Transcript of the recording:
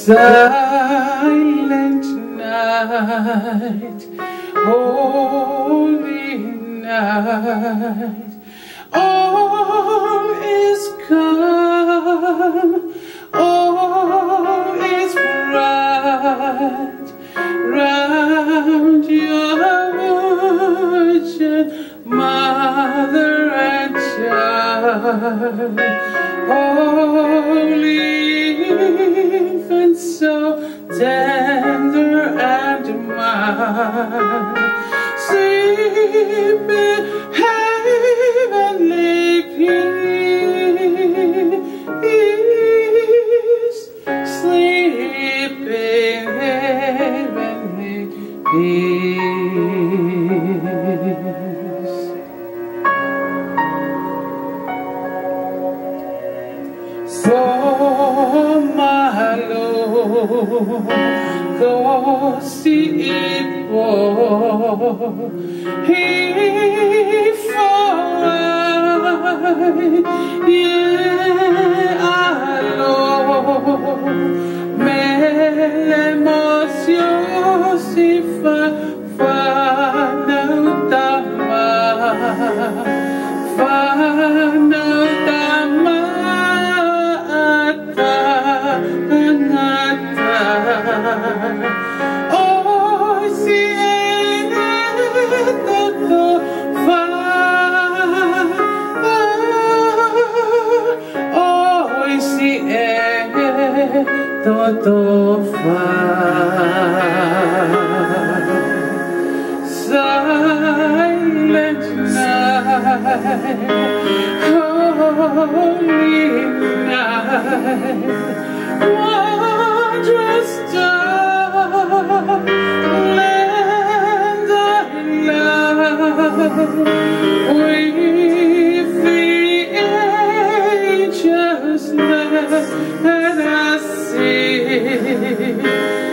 Silent night, holy night, all is calm, all is bright, round your virgin mother and child, holy infant, so tender and mild, sleep in heavenly peace, sleep in heavenly peace. For Malu, Gosipo, he for Melemos Yosifa, Toto silent night, holy night, wondrous star, land of love, with the angels let us sing.